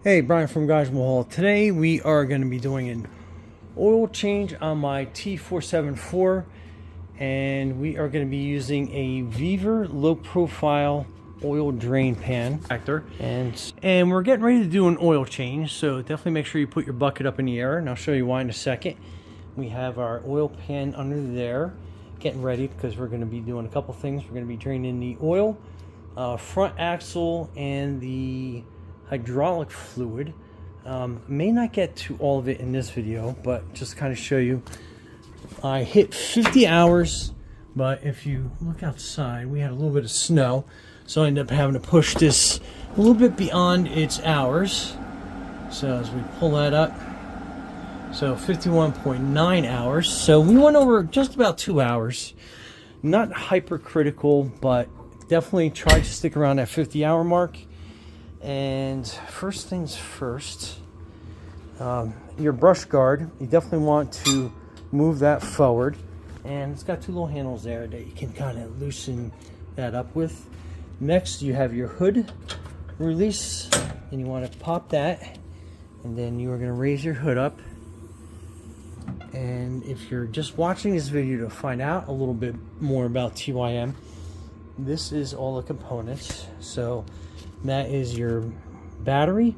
Hey, Brian from Garage Mahal. Today we are going to be doing an oil change on my T474, and we are going to be using a Viver low profile oil drain pan factor, and we're getting ready to do an oil change, so definitely make sure you put your bucket up in the air, and I'll show you why in a second. We have our oil pan under there getting ready because we're going to be doing a couple things. We're going to be draining the oil, front axle, and the hydraulic fluid. May not get to all of it in this video, but just kind of show you. I hit 50 hours, but if you look outside, we had a little bit of snow, so I ended up having to push this a little bit beyond its hours. So as we pull that up, so 51.9 hours. So we went over just about 2 hours. Not hypercritical, but definitely try to stick around that 50-hour mark. And first things first, your brush guard, you definitely want to move that forward, and it's got two little handles there that you can kind of loosen that up with. Next, you have your hood release, and you want to pop that, and then you are going to raise your hood up. And if you're just watching this video to find out a little bit more about TYM, this is all the components. So that is your battery,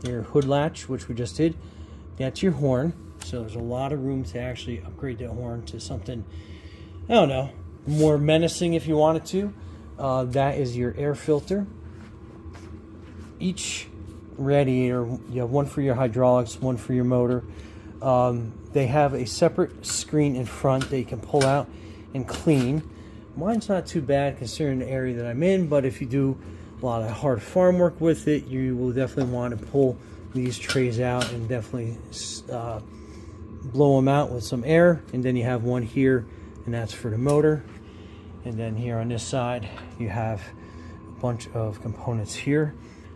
your hood latch, which we just did. That's your horn. So there's a lot of room to actually upgrade that horn to something, I don't know, more menacing if you wanted to. That is your air filter. Each radiator, you have one for your hydraulics, one for your motor. They have a separate screen in front that you can pull out and clean. Mine's not too bad considering the area that I'm in, but if you do a lot of hard farm work with it, you will definitely want to pull these trays out and definitely blow them out with some air. And then you have one here, and that's for the motor. And then here on this side you have a bunch of components here.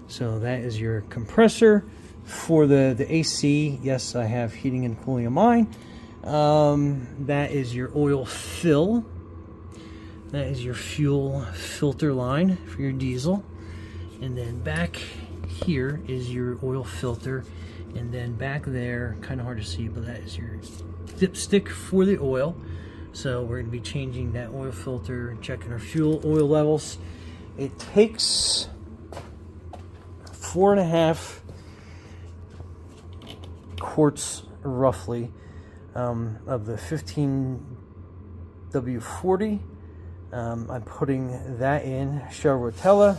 So that is your compressor for the AC. Yes, I have heating and cooling in mine. That is your oil fill. That is your fuel filter line for your diesel. And then back here is your oil filter. And then back there, kind of hard to see, but that is your dipstick for the oil. So we're going to be changing that oil filter, checking our fuel oil levels. It takes 4.5 quarts roughly of the 15W-40. I'm putting that in Shell Rotella,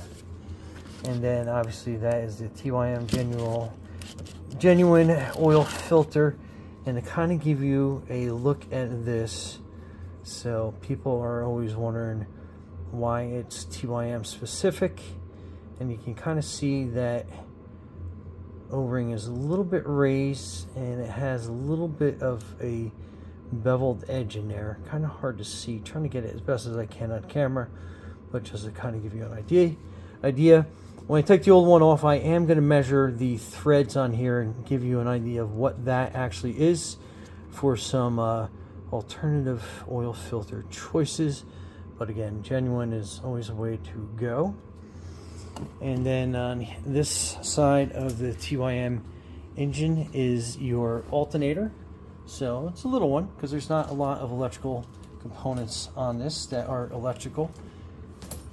and then obviously that is the TYM genuine oil filter. And to kind of give you a look at this, so people are always wondering why it's TYM specific, and you can kind of see that O-ring is a little bit raised, and it has a little bit of a beveled edge in there. Kind of hard to see, trying to get it as best as I can on camera, but just to kind of give you an idea. When I take the old one off, I am going to measure the threads on here and give you an idea of what that actually is for some alternative oil filter choices. But again, genuine is always a way to go. And then on this side of the TYM engine is your alternator. So it's a little one because there's not a lot of electrical components on this that are electrical,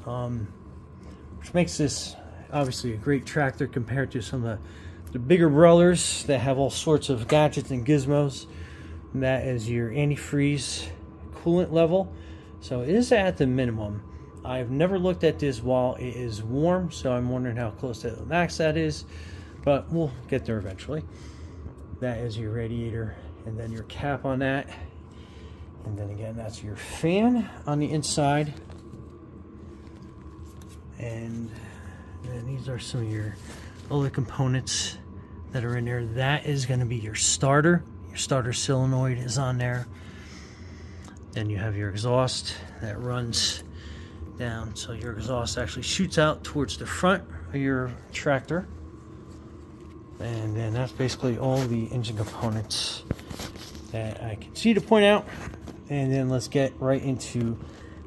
which makes this obviously a great tractor compared to some of the bigger brothers that have all sorts of gadgets and gizmos. And that is your antifreeze coolant level. So it is at the minimum. I've never looked at this while it is warm, so I'm wondering how close to the max that is, but we'll get there eventually. That is your radiator, and then your cap on that. And then again, that's your fan on the inside. And then these are some of your other components that are in there. That is going to be your starter. Your starter solenoid is on there. Then you have your exhaust that runs down, so your exhaust actually shoots out towards the front of your tractor. And then that's basically all the engine components that I can see to point out. And then let's get right into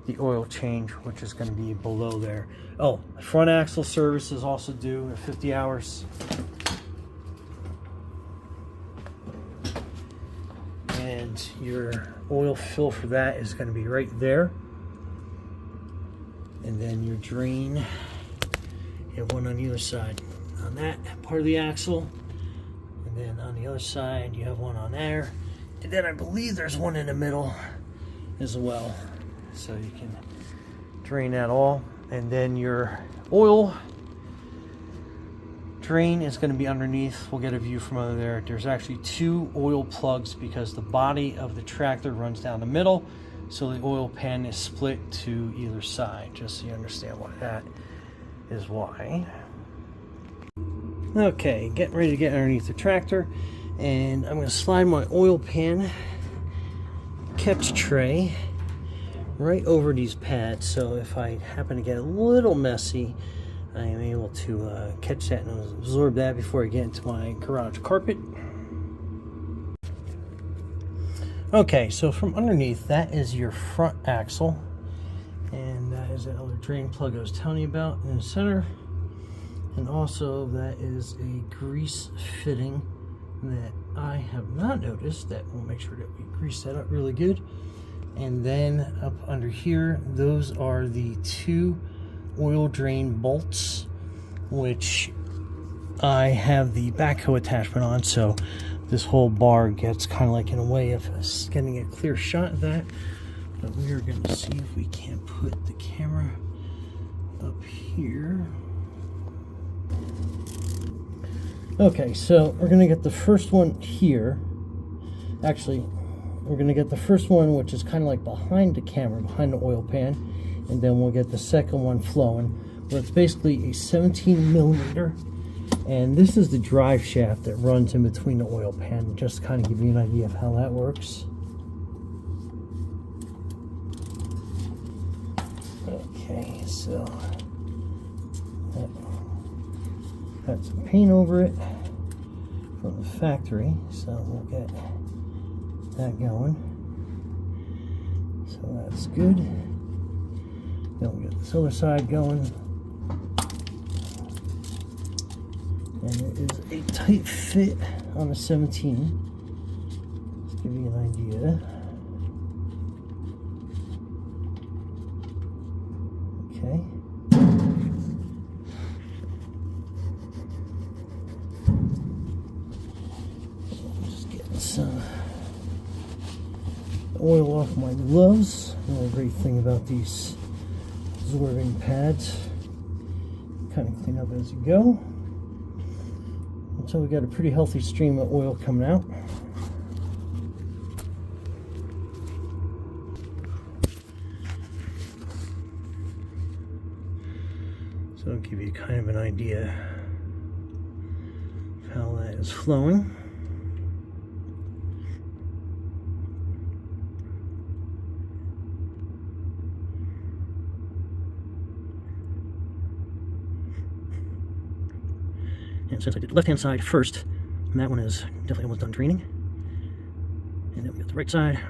the oil change, which is going to be below there. Oh, front axle service is also due at 50 hours. and your oil fill for that is going to be right there. And then your drain, you have one on either side on that part of the axle, and then on the other side you have one on there, and then I believe there's one in the middle as well, so you can drain that all. And then your oil drain is going to be underneath. We'll get a view from under there. There's actually 2 oil plugs because the body of the tractor runs down the middle, so the oil pan is split to either side, just so you understand why that is why. Okay, getting ready to get underneath the tractor, and I'm going to slide my oil pan catch tray right over these pads, so if I happen to get a little messy, I am able to catch that and absorb that before I get into my garage carpet. Okay, so from underneath, that is your front axle, and that is that other drain plug I was telling you about in the center, and also that is a grease fitting that I have not noticed. That we'll make sure that we grease that up really good. And then up under here, those are the 2 oil drain bolts, which I have the backhoe attachment on, so this whole bar gets kind of like in a way of us getting a clear shot of that. But we are going to see if we can't put the camera up here. Okay, so we're going to get the first one here. Actually, we're going to get the first one, which is kind of like behind the camera, behind the oil pan, and then we'll get the second one flowing, where it's basically a 17mm, and this is the drive shaft that runs in between the oil pan, just to kind of give you an idea of how that works. Okay, so got some paint over it from the factory, so we'll get that going. So that's good. Then we'll get this other side going. And it is a tight fit on a 17. Let's give you an idea. Okay. Just getting some oil off my gloves. Another great thing about these absorbing pads, kind of clean up as you go. So we got a pretty healthy stream of oil coming out. So I'll give you kind of an idea of how that is flowing. And since I did the left-hand side first, and that one is definitely almost done draining. And then we got the right side.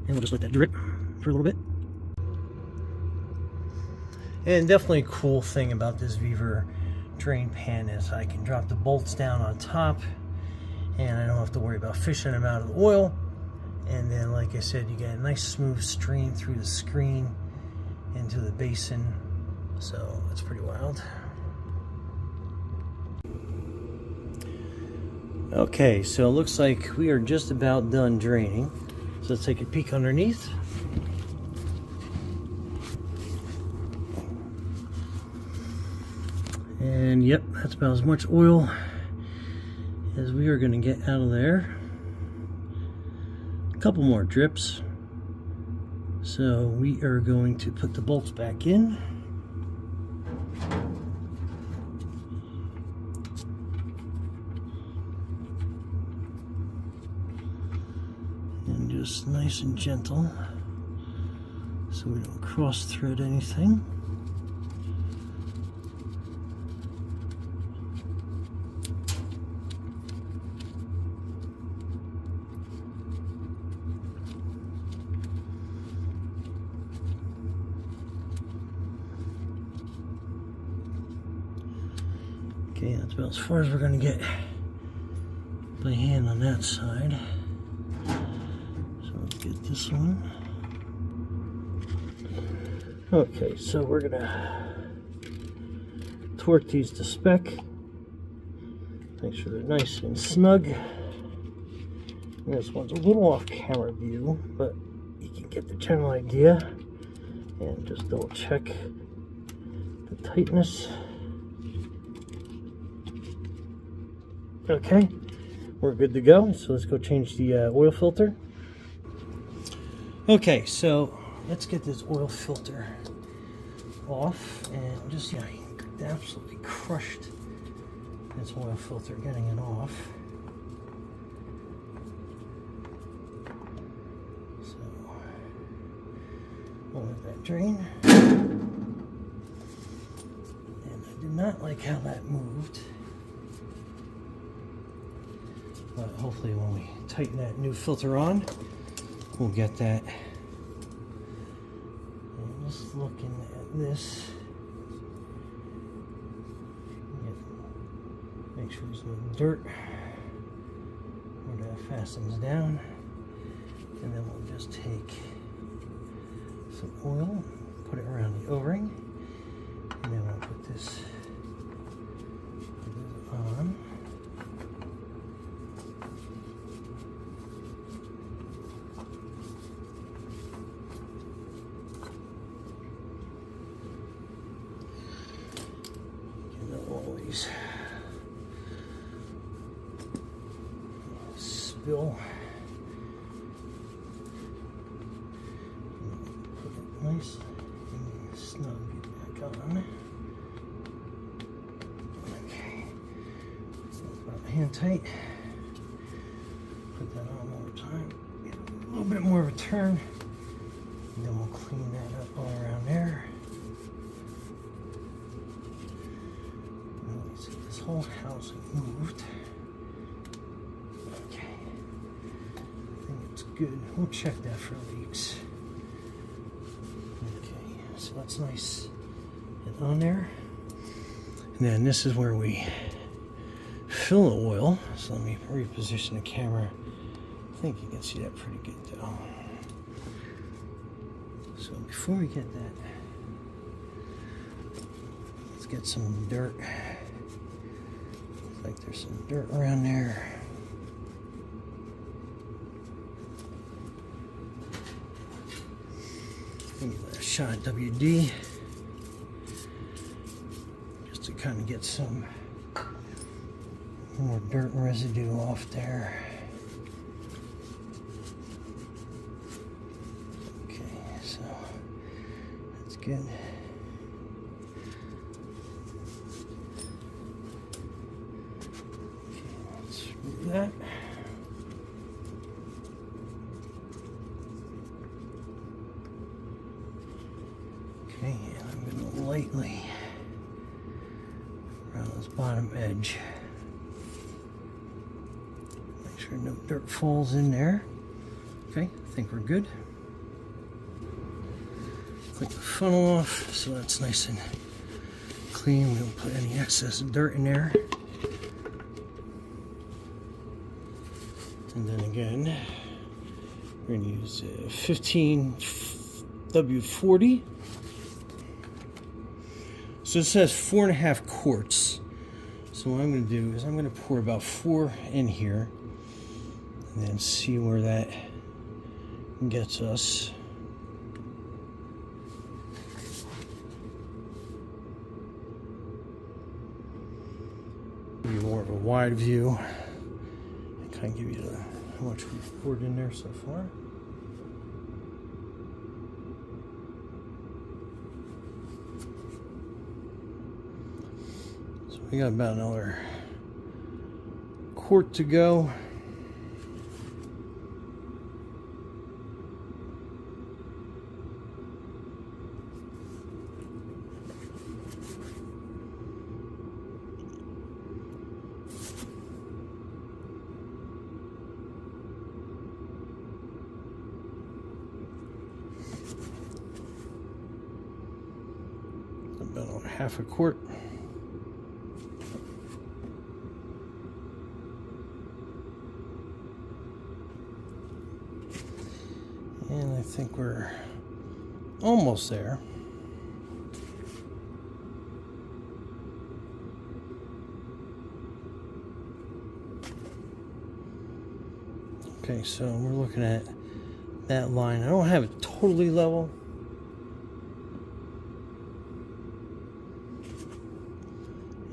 And we'll just let that drip for a little bit. And definitely a cool thing about this Weaver drain pan is I can drop the bolts down on top, and I don't have to worry about fishing them out of the oil. And then, like I said, you get a nice smooth stream through the screen into the basin. So that's pretty wild. Okay, so it looks like we are just about done draining. So let's take a peek underneath. And yep, that's about as much oil as we are going to get out of there. A couple more drips. So we are going to put the bolts back in. And just nice and gentle so we don't cross thread anything. Okay, that's about as far as we're going to get by hand on that side. get this one. Okay, so we're gonna torque these to spec. Make sure they're nice and snug. And this one's a little off camera view, but you can get the general idea. And just double check the tightness. Okay, we're good to go. So let's go change the oil filter. Okay, so let's get this oil filter off, and just, yeah, absolutely crushed this oil filter getting it off. So we'll let that drain. And I did not like how that moved, but hopefully when we tighten that new filter on, we'll get that. And just looking at this, make sure there's no dirt where that fastens down, and then we'll just take some oil, put it around the O-ring, and then we'll put this on. Always spill. Put it nice and snug back on. Okay, about hand tight. Put that on one more time. Get a little bit more of a turn, and then we'll clean that up all around there. See, this whole housing moved. Okay, I think it's good. We'll check that for leaks. Okay, so that's nice and on there. And then this is where we fill the oil. So let me reposition the camera. I think you can see that pretty good though. So before we get that, let's get some dirt. Like there's some dirt around there. Give that a shot of WD just to kind of get some more dirt residue off there. Okay, so that's good. That. Okay, and I'm going to lightly around this bottom edge. Make sure no dirt falls in there. Okay, I think we're good. Click the funnel off so that's nice and clean. We don't put any excess dirt in there. And then again, we're going to use 15W-40. So it says 4.5 quarts. So what I'm going to do is I'm going to pour about 4 in here and then see where that gets us. Give you more of a wide view. Kind of give you how much we've poured in there so far. So we got about another quart to go. About half a quart. think we're almost there. Okay, so we're looking at that line. I don't have it totally level.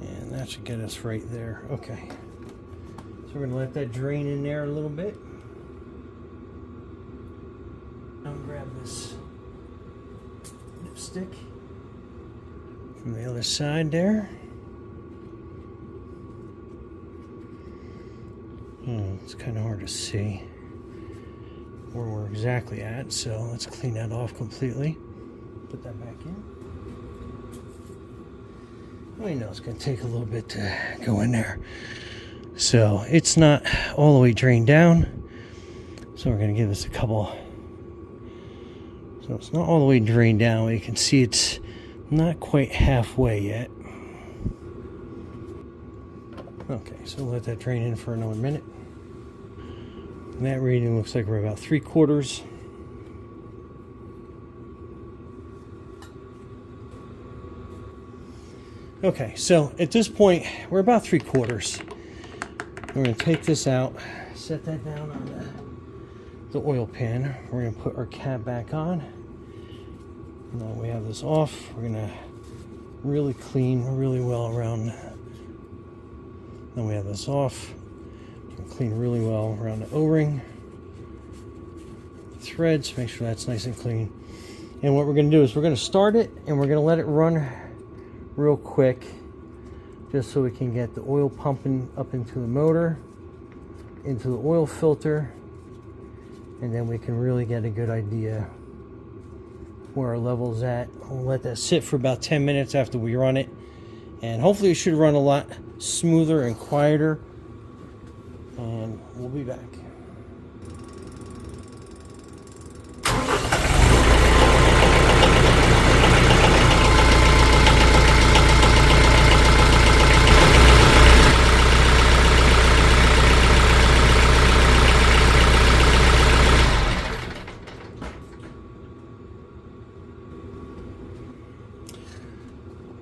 And that should get us right there. Okay. So we're going to let that drain in there a little bit. Now grab this lipstick from the other side there. It's kind of hard to see where we're exactly at, so let's clean that off completely. Put that back in. I know it's going to take a little bit to go in there. So it's not all the way drained down. So we're going to give this a couple. So it's not all the way drained down. You can see it's not quite halfway yet. Okay, so we'll let that drain in for another minute. And that reading looks like we're about 3/4. Okay, so at this point, we're about 3/4. We're going to take this out, set that down on the oil pan. We're going to put our cap back on. Now we have this off. We're going to really clean really well around. Then we have this off. Clean really well around the O-ring. Threads, make sure that's nice and clean. And what we're going to do is we're going to start it and we're going to let it run real quick, just so we can get the oil pumping up into the motor, into the oil filter, and then we can really get a good idea where our level's at. We'll let that sit for about 10 minutes after we run it, and hopefully it should run a lot smoother and quieter, and we'll be back.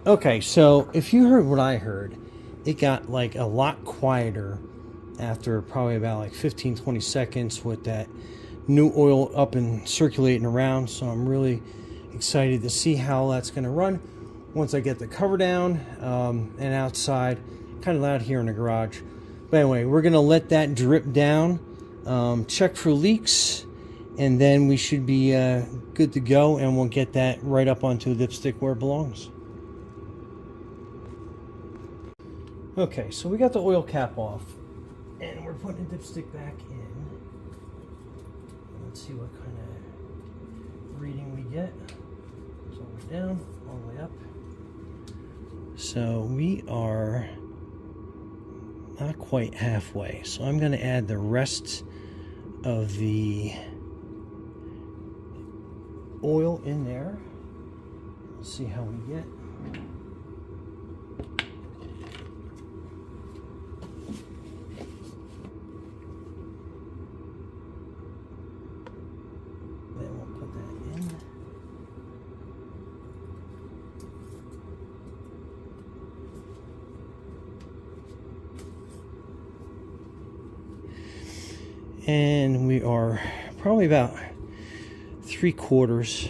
Okay, so if you heard what I heard, it got like a lot quieter after probably about like 15-20 seconds with that new oil up and circulating around. So I'm really excited to see how that's going to run once I get the cover down and outside. Kind of loud here in the garage. But anyway, we're going to let that drip down, check for leaks, and then we should be good to go, and we'll get that right up onto the dipstick where it belongs. Okay, so we got the oil cap off, and we're putting the dipstick back in. Let's see what kind of reading we get. It's all the way down, all the way up. So we are not quite halfway. So I'm going to add the rest of the oil in there. Let's see how we get. And we are probably about 3/4,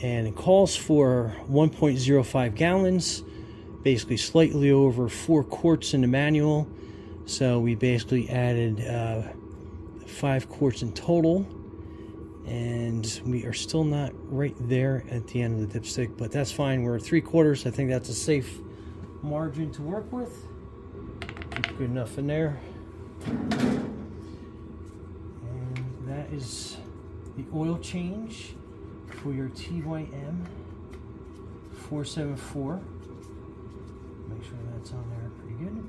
and it calls for 1.05 gallons, basically slightly over 4 quarts in the manual. So we basically added 5 quarts in total, and we are still not right there at the end of the dipstick, but that's fine. We're 3/4. I think that's a safe margin to work with. Good enough in there. That is the oil change for your TYM 474. Make sure that's on there pretty good.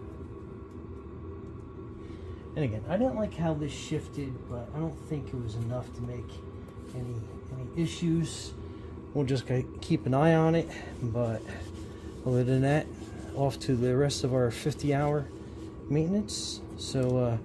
And again, I didn't like how this shifted, but I don't think it was enough to make any issues. We'll just keep an eye on it, but other than that, off to the rest of our 50-hour maintenance. So